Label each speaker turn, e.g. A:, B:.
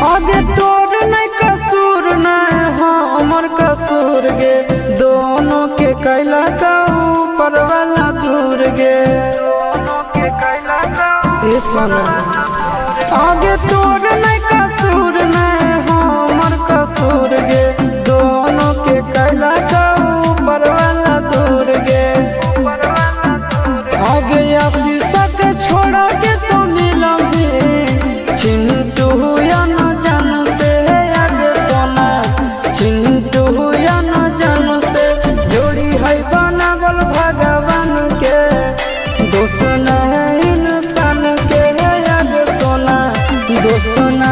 A: आगे तोर नहीं कसूर नहीं हमर कसूर गे, दोनों के कैला का ऊपर वाला दूर गे। ये सोना आगे तोर नहीं कसूर नहीं हमर कसूर गे, दोनों के कैला का ऊपर वाला दूर गे। आगे शीशा के छोड़ा के तो मिलोगे चिंटू या न जान से, आगे सोना चिंटू या न जान से। जोड़ी है बनावल भगवान के, दोस्त न है इंसान के, आगे सोना दोस्त न